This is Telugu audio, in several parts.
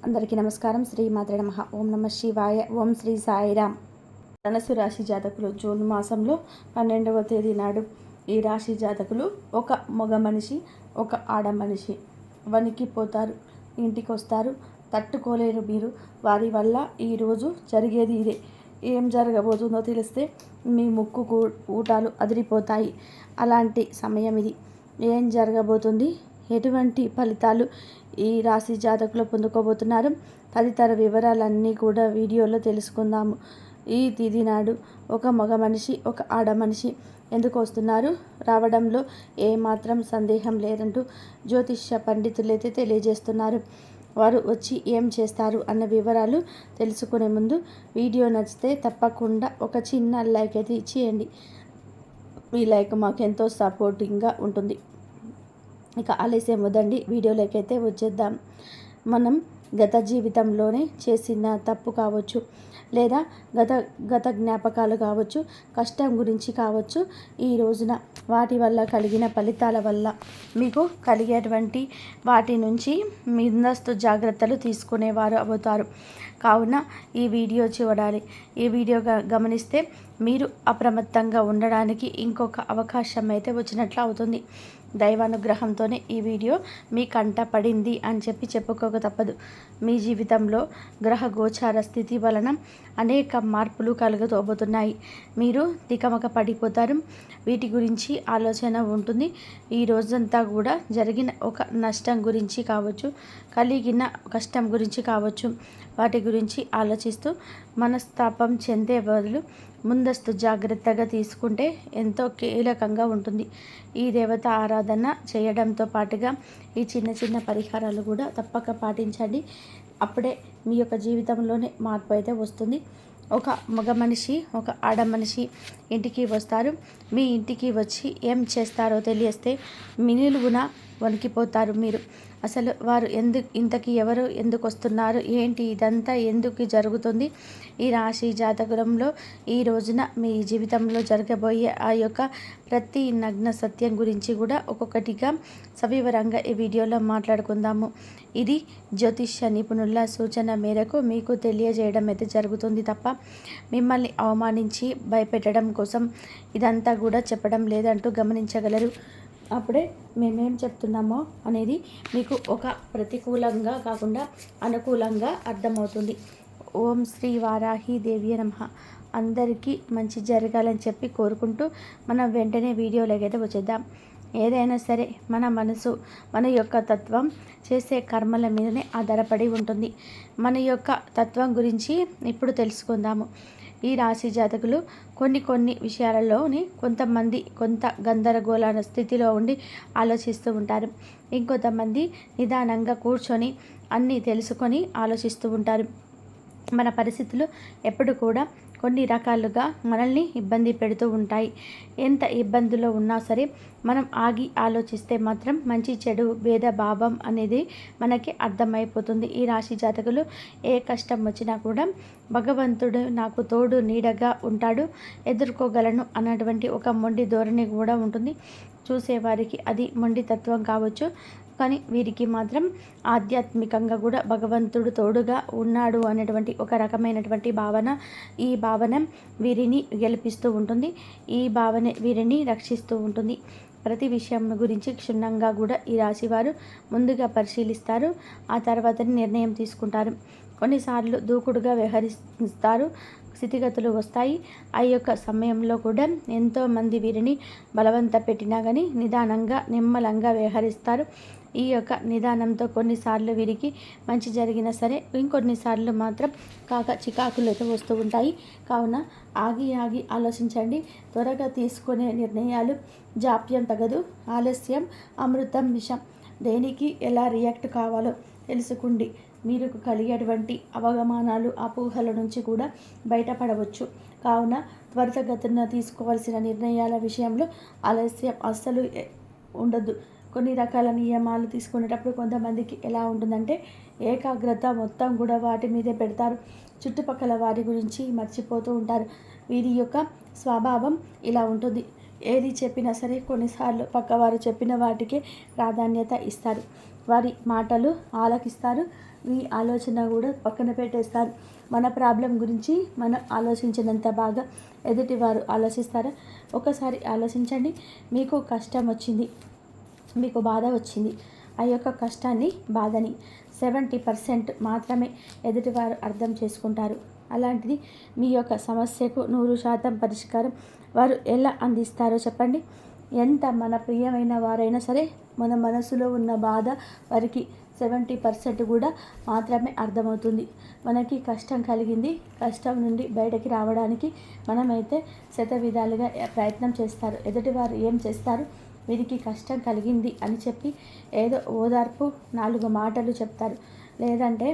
అందరికీ నమస్కారం. శ్రీ మాత్రే నమః. ఓం నమ శివాయ. ఓం శ్రీ సాయిరామ్. ధనుసు రాశి జాతకులు జూన్ మాసంలో 12వ తేదీ నాడు ఈ రాశి జాతకులు ఒక మగ మనిషి ఒక ఆడ మనిషి వణికిపోతారు. ఇంటికి వస్తారు, తట్టుకోలేరు మీరు. వారి వల్ల ఈరోజు జరిగేది ఇదే. ఏం జరగబోతుందో తెలిస్తే మీ ముక్కు ఊటాలు అదిరిపోతాయి. అలాంటి సమయం ఇది. ఏం జరగబోతుంది, ఎటువంటి ఫలితాలు ఈ రాశి జాతకులు పొందుకోబోతున్నారు, తదితర వివరాలన్నీ కూడా వీడియోలో తెలుసుకుందాము. ఈ తిథి నాడు ఒక మగ మనిషి ఒక ఆడ మనిషి ఎందుకు వస్తున్నారు, రావడంలో ఏమాత్రం సందేహం లేదంటూ జ్యోతిష్య పండితులైతే తెలియజేస్తున్నారు. వారు వచ్చి ఏం చేస్తారు అన్న వివరాలు తెలుసుకునే ముందు వీడియో నచ్చితే తప్పకుండా ఒక చిన్న లైక్ అయితే ఇచ్చేయండి. ఈ లైక్ మాకు ఎంతో సపోర్టింగ్గా ఉంటుంది. ఇక ఆలస్యం వద్దండి, వీడియోలోకి అయితే వచ్చేద్దాం. మనం గత జీవితంలోనే చేసిన తప్పు కావచ్చు, లేదా గత జ్ఞాపకాలు కావచ్చు, కష్టం గురించి కావచ్చు, ఈ రోజున వాటి వల్ల కలిగిన ఫలితాల వల్ల మీకు కలిగేటువంటి వాటి నుంచి ముందస్తు జాగ్రత్తలు తీసుకునేవారు అవుతారు. కావున ఈ వీడియో చూడాలి. ఈ వీడియో గమనిస్తే మీరు అప్రమత్తంగా ఉండడానికి ఇంకొక అవకాశం అయితే వచ్చినట్లు అవుతుంది. దైవానుగ్రహంతోనే ఈ వీడియో మీ కంట పడింది అని చెప్పుకోక తప్పదు. మీ జీవితంలో గ్రహ గోచార స్థితి వలన అనేక మార్పులు కలుగుతోబోతున్నాయి. మీరు తికమక పడిపోతారు. వీటి గురించి ఆలోచన ఉంటుంది. ఈ రోజంతా కూడా జరిగిన ఒక నష్టం గురించి కావచ్చు, కలిగిన కష్టం గురించి కావచ్చు, వాటి గురించి ఆలోచిస్తూ మనస్తాపం చెందే బదులు ముందస్తు జాగ్రత్తగా తీసుకుంటే ఎంతో కీలకంగా ఉంటుంది. ఈ దేవత ఆరాధన చేయడంతో పాటుగా ఈ చిన్న చిన్న పరిహారాలు కూడా తప్పక పాటించండి. అప్పుడే మీ యొక్క జీవితంలోనే మార్పు అయితే వస్తుంది. ఒక మగ మనిషి ఒక ఆడ మనిషి ఇంటికి వస్తారు. మీ ఇంటికి వచ్చి ఏం చేస్తారో తెలియస్తే మినిలుగున వణికిపోతారు మీరు. అసలు వారు ఇంతకీ ఎవరు, ఎందుకు వస్తున్నారు, ఏంటి ఇదంతా ఎందుకు జరుగుతుంది, ఈ రాశి జాతకంలో ఈ రోజున మీ జీవితంలో జరగబోయే ఆ యొక్క ప్రతి నగ్న సత్యం గురించి కూడా ఒక్కొక్కటిగా సవివరంగా ఈ వీడియోలో మాట్లాడుకుందాము. ఇది జ్యోతిష్య నిపుణుల సూచన మేరకు మీకు తెలియజేయడం అయితే జరుగుతుంది తప్ప మిమ్మల్ని అవమానించి భయపెట్టడం కోసం ఇదంతా కూడా చెప్పడం లేదంటూ గమనించగలరు. అప్పుడే మేమేం చెప్తున్నామో అనేది మీకు ఒక ప్రతికూలంగా కాకుండా అనుకూలంగా అర్థమవుతుంది. ఓం శ్రీ వారాహి దేవి నమః. అందరికీ మంచి జరగాలని చెప్పి కోరుకుంటూ మనం వెంటనే వీడియోలోకైతే వచ్చేద్దాం. ఏదైనా సరే మన మనసు, మన యొక్క తత్వం చేసే కర్మల మీదనే ఆధారపడి ఉంటుంది. మన యొక్క తత్వం గురించి ఇప్పుడు తెలుసుకుందాము. ఈ రాశి జాతకులు కొన్ని విషయాలలోని కొంతమంది కొంత గందరగోళ స్థితిలో ఉండి ఆలోచిస్తూ ఉంటారు. ఇంకొంతమంది నిదానంగా కూర్చొని అన్నీ తెలుసుకొని ఆలోచిస్తూ ఉంటారు. మన పరిస్థితులు ఎప్పుడు కూడా కొన్ని రకాలుగా మనల్ని ఇబ్బంది పెడుతూ ఉంటాయి. ఎంత ఇబ్బందులో ఉన్నా సరే మనం ఆగి ఆలోచిస్తే మాత్రం మంచి చెడు భేదభావం అనేది మనకి అర్థమైపోతుంది. ఈ రాశి జాతకులు ఏ కష్టం వచ్చినా కూడా భగవంతుడు నాకు తోడు నీడగా ఉంటాడు, ఎదుర్కోగలను అన్నటువంటి ఒక మొండి ధోరణి కూడా ఉంటుంది. చూసేవారికి అది మొండి తత్వం కావచ్చు, కానీ వీరికి మాత్రం ఆధ్యాత్మికంగా కూడా భగవంతుడు తోడుగా ఉన్నాడు అనేటువంటి ఒక రకమైనటువంటి భావన, ఈ భావన వీరిని గెలిపిస్తూ ఉంటుంది. ఈ భావన వీరిని రక్షిస్తూ ఉంటుంది. ప్రతి విషయం గురించి క్షుణ్ణంగా కూడా ఈ రాశివారు ముందుగా పరిశీలిస్తారు, ఆ తర్వాత నిర్ణయం తీసుకుంటారు. కొన్నిసార్లు దూకుడుగా వ్యవహరిస్తారు, స్థితిగతులు వస్తాయి. ఆ యొక్క సమయంలో కూడా ఎంతోమంది వీరిని బలవంత పెట్టినా కానీ నిదానంగా నిమ్మలంగా వ్యవహరిస్తారు. ఈ యొక్క నిదానంతో కొన్నిసార్లు వీరికి మంచి జరిగినా సరే ఇంకొన్నిసార్లు మాత్రం చికాకులు అయితే వస్తూ ఉంటాయి. కావున ఆగి ఆలోచించండి. త్వరగా తీసుకునే నిర్ణయాలు జాప్యం తగదు, ఆలస్యం అమృతం విషం. దేనికి ఎలా రియాక్ట్ కావాలో తెలుసుకోండి. మీరు కలిగేటువంటి అవమానాలు అపోహల నుంచి కూడా బయటపడవచ్చు. కావున త్వరితగతిన తీసుకోవాల్సిన నిర్ణయాల విషయంలో ఆలస్యం అస్సలు ఉండదు. కొన్ని రకాల నియమాలు తీసుకునేటప్పుడు కొంతమందికి ఎలా ఉంటుందంటే ఏకాగ్రత మొత్తం కూడా వాటి మీదే పెడతారు. చుట్టుపక్కల వారి గురించి మర్చిపోతూ ఉంటారు. వీరి యొక్క స్వభావం ఇలా ఉంటుంది. ఏది చెప్పినా సరే కొన్నిసార్లు పక్కవారు చెప్పిన వాటికే ప్రాధాన్యత ఇస్తారు. వారి మాటలు ఆలకిస్తారు. ఈ ఆలోచన కూడా పక్కన పెట్టేస్తారు. మన ప్రాబ్లం గురించి మనం ఆలోచించినంత బాగా ఎదుటివారు ఆలోచిస్తారా? ఒకసారి ఆలోచించండి. మీకు కష్టం వచ్చింది, మీకు బాధ వచ్చింది. ఆ యొక్క కష్టాన్ని, బాధని 70% మాత్రమే ఎదుటివారు అర్థం చేసుకుంటారు. అలాంటిది మీ యొక్క సమస్యకు 100% పరిష్కారం వారు ఎలా అందిస్తారో చెప్పండి. ఎంత మన ప్రియమైన వారైనా సరే మన మనసులో ఉన్న బాధ వారికి 70% కూడా మాత్రమే అర్థమవుతుంది. మనకి కష్టం కలిగింది, కష్టం నుండి బయటకి రావడానికి మనమైతే శతవిధాలుగా ప్రయత్నం చేస్తారు. ఎదుటివారు ఏం చేస్తారు? వీరికి కష్టం కలిగింది అని చెప్పి ఏదో ఓదార్పు 4 మాటలు చెప్తారు. లేదంటే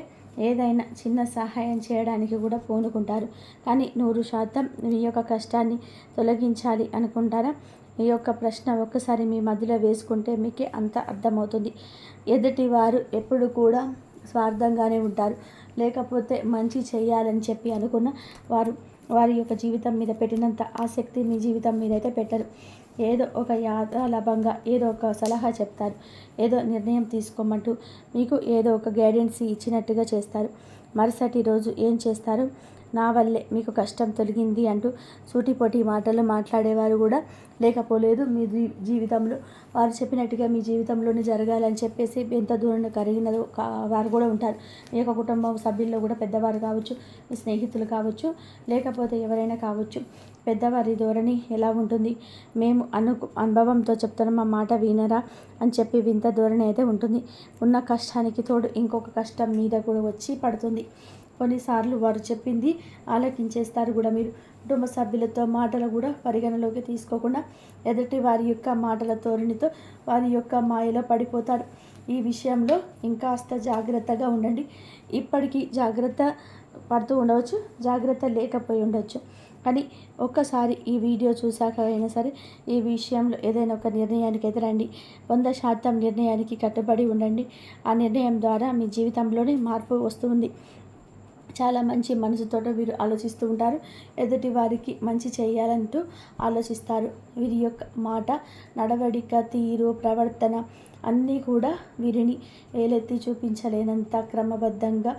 ఏదైనా చిన్న సహాయం చేయడానికి కూడా పూనుకుంటారు. కానీ 100% మీ యొక్క కష్టాన్ని తొలగించాలి అనుకుంటారా? ఈ యొక్క ప్రశ్న ఒక్కసారి మీ మధ్యలో వేసుకుంటే మీకే అంత అర్థమవుతుంది. ఎదుటివారు ఎప్పుడు కూడా స్వార్థంగానే ఉంటారు. లేకపోతే మంచి చేయాలని చెప్పి అనుకున్న వారి యొక్క జీవితం మీద పెట్టినంత ఆసక్తి మీ జీవితం మీద అయితే పెట్టరు. ఏదో ఒక యాదలాభంగా ఏదో ఒక సలహా చెప్తారు. ఏదో నిర్ణయం తీసుకోమంటూ మీకు ఏదో ఒక గైడెన్స్ ఇచ్చినట్టుగా చేస్తారు. మరుసటి రోజు ఏం చేస్తారు? నా వల్లే మీకు కష్టం తొలగింది అంటూ సూటిపోటి మాటలు మాట్లాడేవారు కూడా లేకపోలేదు. మీ జీవితంలో వారు చెప్పినట్టుగా మీ జీవితంలోనే జరగాలని చెప్పేసి ఎంత దూరం కరిగినదో వారు కూడా ఉంటారు. మీ యొక్క కుటుంబ సభ్యుల్లో కూడా పెద్దవారు కావచ్చు, మీ స్నేహితులు కావచ్చు, లేకపోతే ఎవరైనా కావచ్చు. పెద్దవారి ధోరణి ఎలా ఉంటుంది? మేము అనుభవంతో చెప్తున్నాం, మా మాట వినరా అని చెప్పి వింత ధోరణి అయితే ఉంటుంది. ఉన్న కష్టానికి తోడు ఇంకొక కష్టం మీద కూడా వచ్చి పడుతుంది. కొన్నిసార్లు వారు చెప్పింది ఆలకించేస్తారు కూడా. మీరు కుటుంబ సభ్యులతో మాటలు కూడా పరిగణలోకి తీసుకోకుండా ఎదుటి వారి యొక్క మాటల ధోరణితో వారి యొక్క మాయలో పడిపోతారు. ఈ విషయంలో ఇంకాస్త జాగ్రత్తగా ఉండండి. ఇప్పటికీ జాగ్రత్త పడుతూ ఉండవచ్చు, జాగ్రత్త లేకపోయి ఉండవచ్చు. కానీ ఒక్కసారి ఈ వీడియో చూశాక అయినా సరే ఈ విషయంలో ఏదైనా ఒక నిర్ణయానికి ఎదురండి. 100% నిర్ణయానికి కట్టుబడి ఉండండి. ఆ నిర్ణయం ద్వారా మీ జీవితంలోనే మార్పు వస్తుంది. చాలా మంచి మనసుతో వీరు ఆలోచిస్తూ ఉంటారు. ఎదుటి వారికి మంచి చేయాలంటూ ఆలోచిస్తారు. వీరి యొక్క మాట, నడవడిక, తీరు, ప్రవర్తన అన్నీ కూడా వీరిని వేలెత్తి చూపించలేనంత క్రమబద్ధంగా,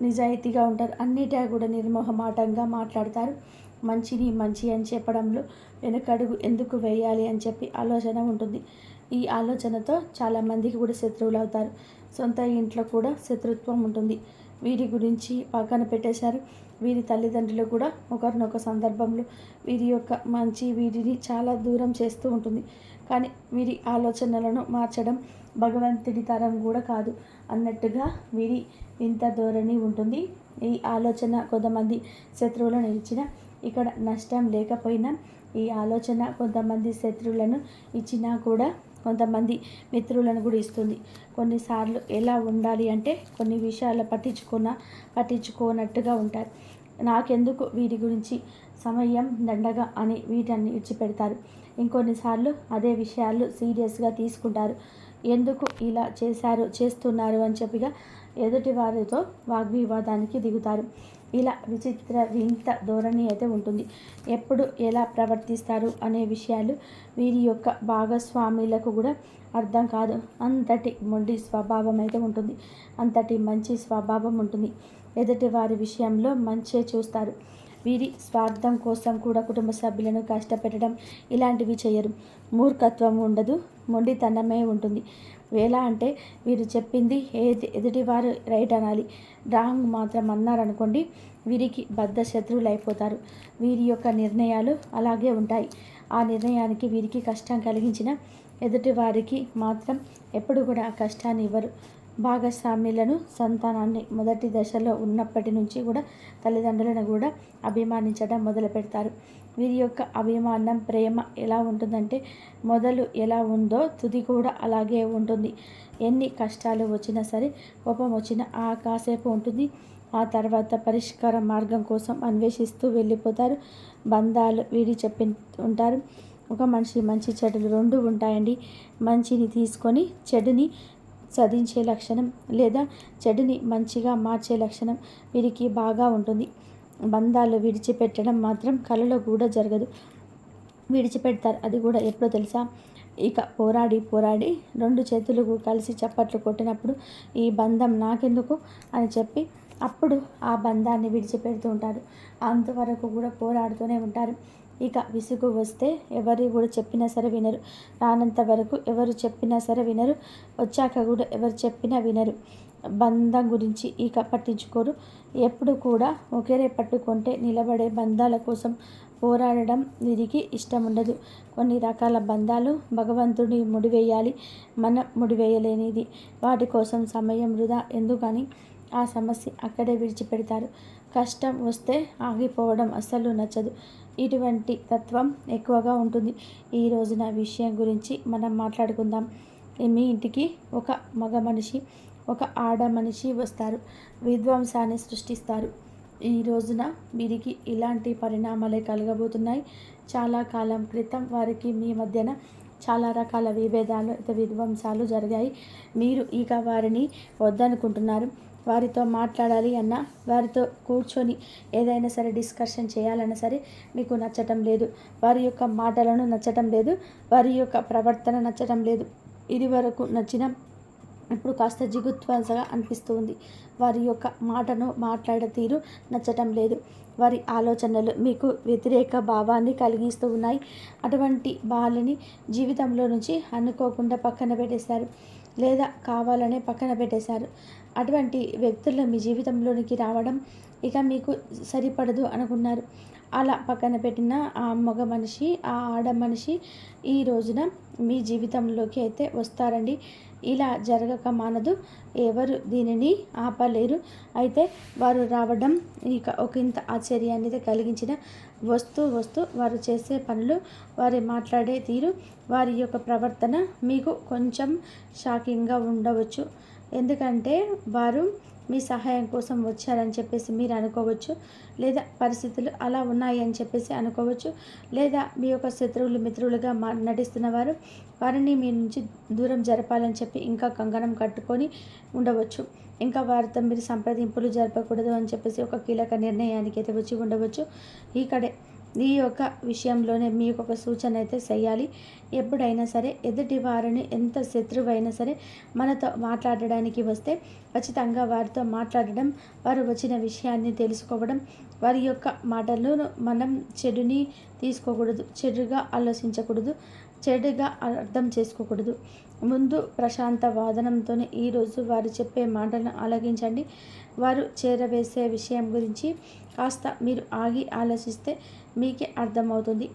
నిజాయితీగా ఉంటారు. అన్నిటా కూడా నిర్మోహమాటంగా మాట్లాడతారు. మంచిని మంచి అని చెప్పడంలో వెనకడుగు ఎందుకు వేయాలి అని చెప్పి ఆలోచన ఉంటుంది. ఈ ఆలోచనతో చాలామందికి కూడా శత్రువులు అవుతారు. సొంత ఇంట్లో కూడా శత్రుత్వం ఉంటుంది. వీరి గురించి పక్కన పెట్టేశారు. వీరి తల్లిదండ్రులు కూడా ఒకరినొక సందర్భంలో వీరి యొక్క మంచి వీరిని చాలా దూరం చేస్తూ ఉంటుంది. కానీ వీరి ఆలోచనలను మార్చడం భగవంతుడి తరం కూడా కాదు అన్నట్టుగా వీరి వింత ధోరణి ఉంటుంది. ఈ ఆలోచన కొంతమంది శత్రువులను ఇచ్చిన ఇక్కడ నష్టం లేకపోయినా, ఈ ఆలోచన కొంతమంది శత్రువులను ఇచ్చినా కూడా కొంతమంది మిత్రులను కూడా ఇస్తుంది. కొన్నిసార్లు ఎలా ఉండాలి అంటే కొన్ని విషయాలు పట్టించుకోనట్టుగా ఉంటారు. నాకెందుకు వీరి గురించి సమయం దండగా అని వీటన్ని విడిచిపెడతారు. ఇంకొన్నిసార్లు అదే విషయాలు సీరియస్గా తీసుకుంటారు. ఎందుకు ఇలా చేస్తున్నారు అని చెప్పిగా ఎదుటి వారితో వాగ్వివాదానికి దిగుతారు. ఇలా వింత ధోరణి అయితే ఉంటుంది. ఎప్పుడు ఎలా ప్రవర్తిస్తారు అనే విషయాలు వీరి యొక్క భాగస్వాములకు కూడా అర్థం కాదు. అంతటి మొండి స్వభావం అయితే ఉంటుంది. అంతటి మంచి స్వభావం ఉంటుంది. ఎదుటి వారి విషయంలో మంచే చూస్తారు. వీరి స్వార్థం కోసం కూడా కుటుంబ సభ్యులను కష్టపెట్టడం ఇలాంటివి చేయరు. మూర్ఖత్వం ఉండదు, మొండితనమే ఉంటుంది. ఎలా అంటే వీరు చెప్పింది ఎదుటివారు రైట్ అనాలి, రాంగ్ మాత్రం అన్నారనుకోండి వీరికి బద్ధ శత్రువులు అయిపోతారు. వీరి యొక్క నిర్ణయాలు అలాగే ఉంటాయి. ఆ నిర్ణయానికి వీరికి కష్టం కలిగించిన ఎదుటి వారికి మాత్రం ఎప్పుడు కూడా ఆ కష్టాన్ని ఇవ్వరు. భాగస్వామ్యులను, సంతానాన్ని మొదటి దశలో ఉన్నప్పటి నుంచి కూడా తల్లిదండ్రులను కూడా అభిమానించడం మొదలు పెడతారు. వీరి యొక్క అభిమానం, ప్రేమ ఎలా ఉంటుందంటే మొదలు ఎలా ఉందో తుది కూడా అలాగే ఉంటుంది. ఎన్ని కష్టాలు వచ్చినా సరే, కోపం వచ్చినా కాసేపు ఉంటుంది. ఆ తర్వాత పరిష్కార మార్గం కోసం అన్వేషిస్తూ వెళ్ళిపోతారు. బంధాలు వీడి చెప్పి ఉంటారు. ఒక మనిషి మంచి చెడులు రెండు ఉంటాయండి. మంచిని తీసుకొని చెడుని సాధించే లక్షణం లేదా చెడుని మంచిగా మార్చే లక్షణం వీరికి బాగా ఉంటుంది. బంధాలు విడిచిపెట్టడం మాత్రం కలలో కూడా జరగదు. విడిచిపెడతారు. అది కూడా ఎప్పుడో తెలుసా? ఇక పోరాడి పోరాడి 2 చేతులు కలిసి చప్పట్లు కొట్టినప్పుడు ఈ బంధం నాకెందుకు అని చెప్పి అప్పుడు ఆ బంధాన్ని విడిచిపెడుతూ ఉంటారు. అంతవరకు కూడా పోరాడుతూనే ఉంటారు. ఇక విసుగు వస్తే ఎవరు కూడా చెప్పినా సరే వినరు. రానంత వరకు ఎవరు చెప్పినా సరే వినరు. వచ్చాక కూడా ఎవరు చెప్పినా వినరు. బంధం గురించి ఇక పట్టించుకోరు. ఎప్పుడు కూడా ఒకేరే పట్టుకుంటే నిలబడే బంధాల కోసం పోరాడడం వీరికి ఇష్టం ఉండదు. కొన్ని రకాల బంధాలు భగవంతుడి ముడివేయాలి, మనం ముడివేయలేనిది. వాటి కోసం సమయం వృధా ఎందుకని ఆ సమస్య అక్కడే విడిచిపెడతారు. కష్టం వస్తే ఆగిపోవడం అస్సలు నచ్చదు. ఇటువంటి తత్వం ఎక్కువగా ఉంటుంది. ఈ రోజున విషయం గురించి మనం మాట్లాడుకుందాం. మీ ఇంటికి ఒక మగ మనిషి, ఒక ఆడ మనిషి వస్తారు. విధ్వంసాన్ని సృష్టిస్తారు. ఈ రోజున వీరికి ఇలాంటి పరిణామాలే కలగబోతున్నాయి. చాలా కాలం క్రితం వారికి మీ మధ్యన చాలా రకాల విభేదాలు, విధ్వంసాలు జరిగాయి. మీరు ఇక వారిని వద్దనుకుంటున్నారు. వారితో మాట్లాడాలి అన్నా, వారితో కూర్చొని ఏదైనా సరే డిస్కషన్ చేయాలన్నా సరే మీకు నచ్చటం లేదు. వారి యొక్క మాటలను నచ్చటం లేదు. వారి యొక్క ప్రవర్తన నచ్చటం లేదు. ఇది వరకు నచ్చిన ఇప్పుడు కాస్త జిగుత్వసగా అనిపిస్తుంది. వారి యొక్క మాటను మాట్లాడే తీరు నచ్చటం లేదు. వారి ఆలోచనలు మీకు వ్యతిరేక భావాన్ని కలిగిస్తూ ఉన్నాయి. అటువంటి వాళ్ళని జీవితంలో నుంచి అనుకోకుండా పక్కన పెట్టేశారు, లేదా కావాలనే పక్కన పెట్టేశారు. అటువంటి వ్యక్తులు మీ జీవితంలోనికి రావడం ఇక మీకు సరిపడదు అనుకున్నారు. అలా పక్కన పెట్టిన ఆ మగ మనిషి, ఆ ఆడ మనిషి ఈ రోజున మీ జీవితంలోకి అయితే వస్తారండి. ఇలా జరగక మానదు. ఎవరు దీనిని ఆపలేరు. అయితే వారు రావడం ఇక ఒకంత ఆశ్చర్యాన్ని అయితే కలిగించిన వస్తూ వారు చేసే పనులు, వారి మాట్లాడే తీరు, వారి యొక్క ప్రవర్తన మీకు కొంచెం షాకింగ్గా ఉండవచ్చు. ఎందుకంటే వారు మీ సహాయం కోసం వచ్చారని చెప్పేసి మీరు అనుకోవచ్చు, లేదా పరిస్థితులు అలా ఉన్నాయి అని చెప్పేసి అనుకోవచ్చు, లేదా మీ యొక్క శత్రువులు మిత్రులుగా నటిస్తున్నవారు వారిని మీ నుంచి దూరం జరపాలని చెప్పి ఇంకా కంకణం కట్టుకొని ఉండవచ్చు. ఇంకా వారితో మీరు సంప్రదింపులు జరపకూడదు అని చెప్పేసి ఒక కీలక నిర్ణయానికి అయితే వచ్చి ఉండవచ్చు. ఇక్కడే ఈ యొక్క విషయంలోనే మీకు ఒక సూచన అయితే చేయాలి. ఎప్పుడైనా సరే ఎదుటి వారిని ఎంత శత్రువైనా సరే మనతో మాట్లాడడానికి వస్తే ఖచ్చితంగా వారితో మాట్లాడడం, వారు వచ్చిన విషయాన్ని తెలుసుకోవడం, వారి యొక్క మాటలను మనం చెడుని తీసుకోకూడదు, చెడుగా ఆలోచించకూడదు, చెడుగా అర్థం చేసుకోకూడదు. ముందు ప్రశాంత వాదనంతోనే ఈరోజు వారు చెప్పే మాటలను ఆలకించండి. వారు చేరవేసే విషయం గురించి కాస్త మీరు ఆగి ఆలోచిస్తే మీకే అర్థమవుతుంది.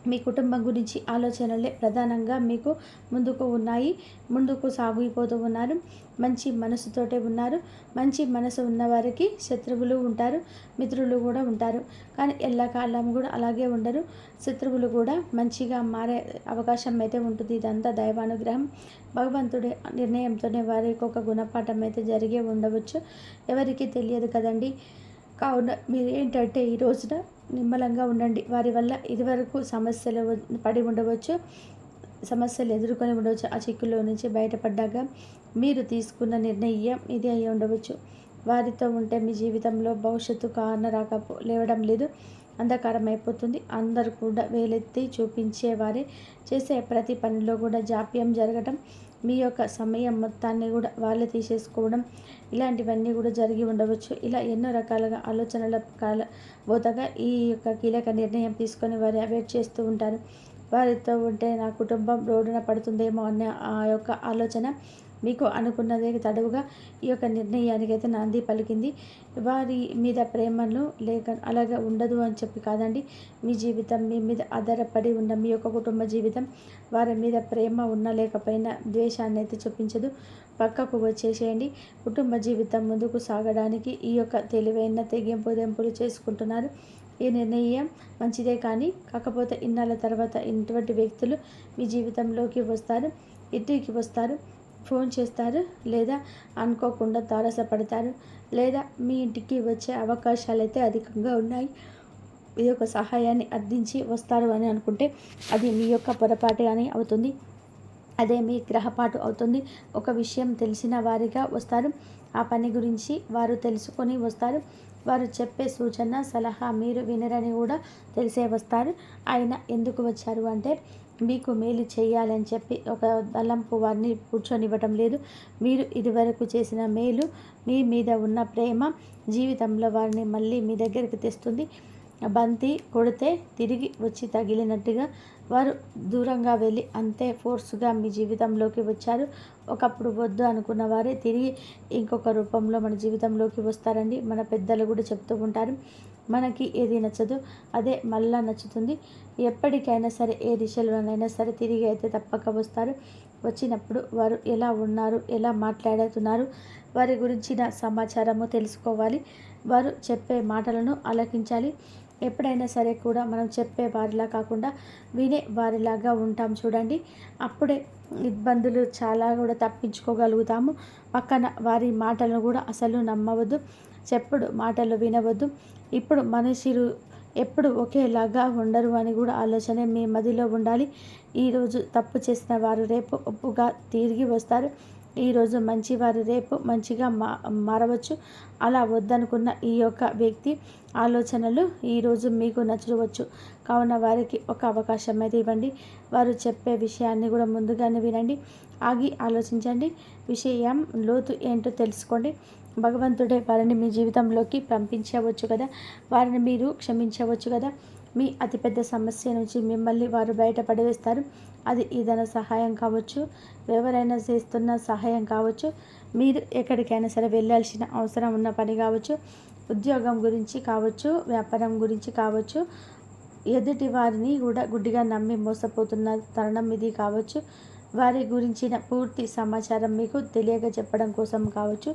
మీ కుటుంబం గురించి ఆలోచనలే ప్రధానంగా మీకు ముందుకు ఉన్నాయి. ముందుకు సాగిపోతూ ఉన్నారు. మంచి మనసుతోటే ఉన్నారు. మంచి మనసు ఉన్నవారికి శత్రువులు ఉంటారు, మిత్రులు కూడా ఉంటారు. కానీ ఎల్లకాలం కూడా అలాగే ఉండరు. శత్రువులు కూడా మంచిగా మారే అవకాశం అయితే ఉంటుంది. ఇదంతా దైవానుగ్రహం, భగవంతుడి నిర్ణయంతోనే వారికి ఒక గుణపాఠం అయితే జరిగే ఉండవచ్చు. ఎవరికి తెలియదు కదండి. కావున మీరు ఏంటంటే ఈ రోజున నిమ్మలంగా ఉండండి. వారి వల్ల ఇదివరకు సమస్యలు పడి ఉండవచ్చు, సమస్యలు ఎదుర్కొని ఉండవచ్చు. ఆ చిక్కుల్లో నుంచి బయటపడ్డాక మీరు తీసుకున్న నిర్ణయం ఇది అయి ఉండవచ్చు. వారితో ఉంటే మీ జీవితంలో భవిష్యత్తు లేవడం లేదు, అంధకారం అయిపోతుంది. అందరూ కూడా వేలెత్తి చూపించేవారే. చేసే ప్రతి పనిలో కూడా జాప్యం జరగటం, మీ యొక్క సమయం మొత్తాన్ని కూడా వాళ్ళే తీసేసుకోవడం, ఇలాంటివన్నీ కూడా జరిగి ఉండవచ్చు. ఇలా ఎన్నో రకాలుగా ఆలోచనల బోతగా ఈ యొక్క కీలక నిర్ణయం తీసుకొని వారు అవాయిడ్ చేస్తూ ఉంటారు. వారితో ఉంటే నా కుటుంబం రోడ్డున పడుతుందేమో అనే ఆ యొక్క ఆలోచన మీకు అనుకున్నదే తడవుగా ఈ యొక్క నిర్ణయానికి అయితే నాంది పలికింది. వారి మీద ప్రేమను లేక అలాగే ఉండదు అని చెప్పి కాదండి. మీ జీవితం మీ మీద ఆధారపడి ఉన్న మీ యొక్క కుటుంబ జీవితం వారి మీద ప్రేమ ఉన్నా లేకపోయినా ద్వేషాన్ని అయితే చూపించదు. పక్కకు వచ్చేసేయండి. కుటుంబ జీవితం ముందుకు సాగడానికి ఈ యొక్క తెలివైన తెంపులు చేసుకుంటున్నారు. ఈ నిర్ణయం మంచిదే, కానీ కాకపోతే ఇన్నాళ్ళ తర్వాత ఇటువంటి వ్యక్తులు మీ జీవితంలోకి వస్తారు, ఇంటికి వస్తారు, ఫోన్ చేస్తారు, లేదా అనుకోకుండా తారసపడతారు, లేదా మీ ఇంటికి వచ్చే అవకాశాలు అయితే అధికంగా ఉన్నాయి. ఈ యొక్క సహాయాన్ని అందించి వస్తారు అని అనుకుంటే అది మీ యొక్క పొరపాటే అని అవుతుంది. అదే మీ గ్రహపాటు అవుతుంది. ఒక విషయం తెలిసిన వారిగా వస్తారు. ఆ పని గురించి వారు తెలుసుకొని వస్తారు. వారు చెప్పే సూచన సలహా మీరు వినరని కూడా తెలిసే వస్తారు. అయినా ఎందుకు వచ్చారు అంటే మీకు మేలు చేయాలని చెప్పి ఒక తలంపు వారిని కూర్చొనివ్వటం లేదు. మీరు ఇదివరకు చేసిన మేలు, మీ మీద ఉన్న ప్రేమ జీవితంలో వారిని మళ్ళీ మీ దగ్గరికి తెస్తుంది. బంతి కొడితే తిరిగి వచ్చి తగిలినట్టుగా వారు దూరంగా వెళ్ళి అంతే ఫోర్స్గా మీ జీవితంలోకి వచ్చారు. ఒకప్పుడు వద్దు అనుకున్న వారే తిరిగి ఇంకొక రూపంలో మన జీవితంలోకి వస్తారండి. మన పెద్దలు కూడా చెప్తూ ఉంటారు, మనకి ఏది నచ్చదో అదే మళ్ళా నచ్చుతుంది. ఎప్పటికైనా సరే ఏ దిశలోనైనా సరే తిరిగి అయితే తప్పక వస్తారు. వచ్చినప్పుడు వారు ఎలా ఉన్నారు, ఎలా మాట్లాడుతున్నారు, వారి గురించిన సమాచారము తెలుసుకోవాలి. వారు చెప్పే మాటలను ఆలకించాలి. ఎప్పుడైనా సరే కూడా మనం చెప్పే వారిలా కాకుండా వినే వారిలాగా ఉంటాం చూడండి. అప్పుడే ఇబ్బందులు చాలా కూడా తప్పించుకోగలుగుతాము. పక్కన వారి మాటలను కూడా అసలు నమ్మవద్దు. చెప్పుడు మాటలు వినవద్దు. ఇప్పుడు మనుషులు ఎప్పుడు ఒకేలాగా ఉండరు అని కూడా ఆలోచన మీ మదిలో ఉండాలి. ఈరోజు తప్పు చేసిన వారు రేపు ఒప్పుగా తిరిగి వస్తారు. ఈరోజు మంచివారు రేపు మంచిగా మారవచ్చు. అలా వద్దనుకున్న ఈ యొక్క వ్యక్తి ఆలోచనలు ఈరోజు మీకు నచ్చవచ్చు. కావున వారికి ఒక అవకాశం అయితే ఇవ్వండి. వారు చెప్పే విషయాన్ని కూడా ముందుగానే వినండి. ఆగి ఆలోచించండి. విషయం లోతు ఏంటో తెలుసుకోండి. భగవంతుడే వారిని మీ జీవితంలోకి పంపించవచ్చు కదా, వారిని మీరు క్షమించవచ్చు కదా. మీ అతిపెద్ద సమస్య నుంచి మిమ్మల్ని వారు బయటపడవేస్తారు. అది ఏదైనా సహాయం కావచ్చు, ఎవరైనా చేస్తున్న సహాయం కావచ్చు, మీరు ఎక్కడికైనా సరే వెళ్ళాల్సిన అవసరం ఉన్న పని కావచ్చు, ఉద్యోగం గురించి కావచ్చు, వ్యాపారం గురించి కావచ్చు, ఎదుటి వారిని కూడా గుడ్డిగా నమ్మి మోసపోతున్న తరుణం ఇది కావచ్చు. వారి గురించిన పూర్తి సమాచారం మీకు తెలియక చెప్పడం కోసం కావచ్చు.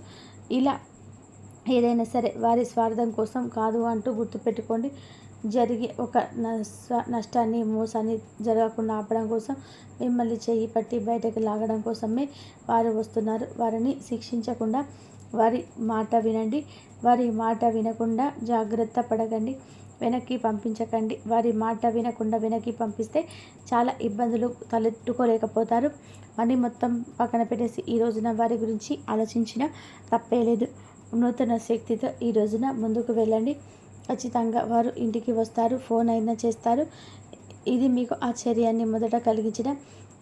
ఇలా ఏదైనా సరే వారి స్వార్థం కోసం కాదు అంటూ గుర్తుపెట్టుకోండి. జరిగే ఒక నష్టాన్ని, మోసాన్ని జరగకుండా ఆపడం కోసం, మిమ్మల్ని చేయి పట్టి బయటకు లాగడం కోసమే వారు వస్తున్నారు. వారిని శిక్షించకుండా వారి మాట వినండి. వారి మాట వినకుండా జాగ్రత్త పడకండి. వెనక్కి పంపించకండి. వారి మాట వినకుండా వెనక్కి పంపిస్తే చాలా ఇబ్బందులు తలెత్తుకోలేకపోతారు. అని మొత్తం పక్కన పెట్టేసి ఈ రోజున వారి గురించి ఆలోచించిన తప్పే లేదు. నూతన శక్తితో ఈ రోజున ముందుకు వెళ్ళండి. ఖచ్చితంగా వారు ఇంటికి వస్తారు, ఫోన్ అయినా చేస్తారు. ఇది మీకు ఆశ్చర్యాన్ని మొదట కలిగించిన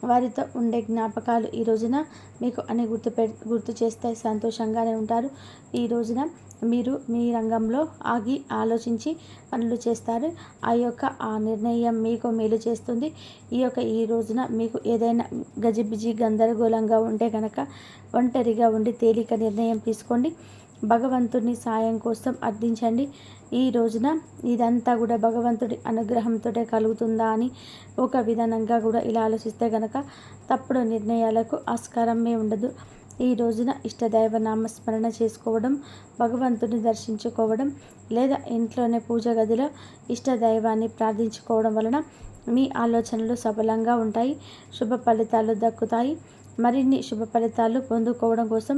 వారితో ఉండే జ్ఞాపకాలు ఈ రోజున మీకు అని గుర్తు చేస్తే సంతోషంగానే ఉంటారు. ఈ రోజున మీరు మీ రంగంలో ఆగి ఆలోచించి పనులు చేస్తారు. ఆ నిర్ణయం మీకు మేలు చేస్తుంది. ఈ రోజున మీకు ఏదైనా గజిబిజి గందరగోళంగా ఉంటే కనుక ఒంటరిగా ఉండి తేలిక నిర్ణయం తీసుకోండి. భగవంతుని సాయం కోసం అర్థించండి. ఈ రోజున ఇదంతా కూడా భగవంతుడి అనుగ్రహంతో కలుగుతుందా అని ఒక విధానంగా కూడా ఇలా ఆలోచిస్తే కనుక తప్పుడు నిర్ణయాలకు ఆస్కారమే ఉండదు. ఈ రోజున ఇష్టదైవ నామస్మరణ చేసుకోవడం, భగవంతుని దర్శించుకోవడం, లేదా ఇంట్లోనే పూజ గదిలో ఇష్టదైవాన్ని ప్రార్థించుకోవడం వలన మీ ఆలోచనలు సఫలంగా ఉంటాయి. శుభ ఫలితాలు దక్కుతాయి. మరిన్ని శుభ ఫలితాలు పొందుకోవడం కోసం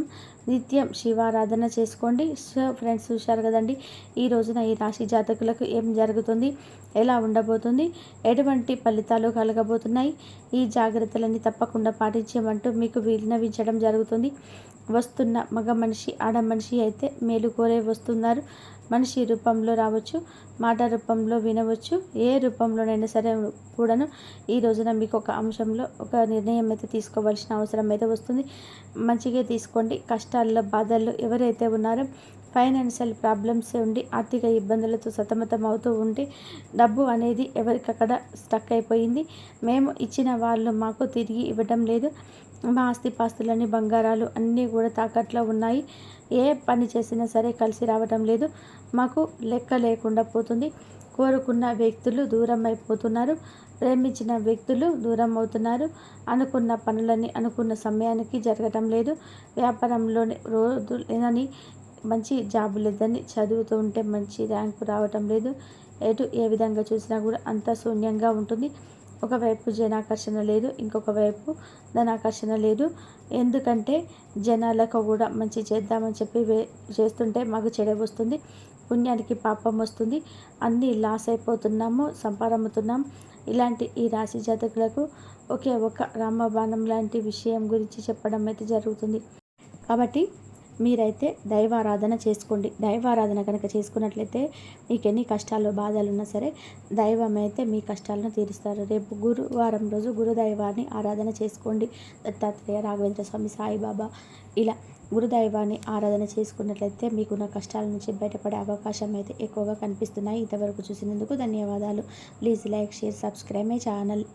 నిత్యం శివారాధన చేసుకోండి. సో ఫ్రెండ్స్, చూశారు కదండి ఈ రోజున ఈ రాశి జాతకులకు ఏం జరుగుతుంది, ఎలా ఉండబోతుంది, ఎటువంటి ఫలితాలు కలగబోతున్నాయి, ఈ జాగ్రత్తలన్నీ తప్పకుండా పాటించమంటూ మీకు విన్నవించడం జరుగుతుంది. వస్తున్న మగ మనిషి, ఆడ మనిషి అయితే మేలు కోరే వస్తున్నారు. మనిషి రూపంలో రావచ్చు, మాట రూపంలో వినవచ్చు, ఏ రూపంలోనైనా సరే కూడాను ఈ రోజున మీకు ఒక అంశంలో ఒక నిర్ణయం అయితే తీసుకోవాల్సిన అవసరం అయితే వస్తుంది. మంచిగా తీసుకోండి. కష్టాల్లో, బాధల్లో ఎవరైతే ఉన్నారో, ఫైనాన్షియల్ ప్రాబ్లమ్స్ ఉండి ఆర్థిక ఇబ్బందులతో సతమతం అవుతూ ఉంటే, డబ్బు అనేది ఎవరికక్కడ స్టక్ అయిపోయింది, మేము ఇచ్చిన వాళ్ళు మాకు తిరిగి ఇవ్వడం లేదు, మా ఆస్తిపాస్తులన్నీ బంగారాలు అన్నీ కూడా తాకట్లో ఉన్నాయి, ఏ పని చేసినా సరే కలిసి రావటం లేదు, మాకు లెక్క లేకుండా పోతుంది, కోరుకున్న వ్యక్తులు దూరం అయిపోతున్నారు, ప్రేమించిన వ్యక్తులు దూరం అవుతున్నారు, అనుకున్న పనులన్నీ అనుకున్న సమయానికి జరగటం లేదు, వ్యాపారంలోని రోజు లేదని మంచి జాబు లేదని చదువుతూ ఉంటే మంచి ర్యాంకు రావటం లేదు, ఎటు ఏ విధంగా చూసినా కూడా అంతా శూన్యంగా ఉంటుంది. ఒకవైపు జనాకర్షణ లేదు, ఇంకొక వైపు ధనాకర్షణ లేదు. ఎందుకంటే జనాలకు కూడా మంచి చేద్దామని చెప్పి చేస్తుంటే మాకు చెడే వస్తుంది, పుణ్యానికి పాపం వస్తుంది, అన్నీ లాస్ అయిపోతున్నాము, సంపాదముతున్నాం. ఇలాంటి ఈ రాశి జాతకులకు ఒకే ఒక రామబాణం లాంటి విషయం గురించి చెప్పడం అయితే జరుగుతుంది. కాబట్టి మీరైతే దైవారాధన చేసుకోండి. దైవారాధన కనుక చేసుకున్నట్లయితే మీకు ఎన్ని కష్టాలు బాధలు ఉన్నా సరే దైవం అయితే మీ కష్టాలను తీరుస్తారు. రేపు గురువారం రోజు గురుదైవాన్ని ఆరాధన చేసుకోండి. దత్తాత్రేయ, రాఘవేంద్ర స్వామి, సాయిబాబా ఇలా గురుదైవాన్ని ఆరాధన చేసుకున్నట్లయితే మీకున్న కష్టాల నుంచి బయటపడే అవకాశం అయితే ఎక్కువగా కనిపిస్తున్నాయి. ఇంతవరకు చూసినందుకు ధన్యవాదాలు. Please like, share, subscribe my channel.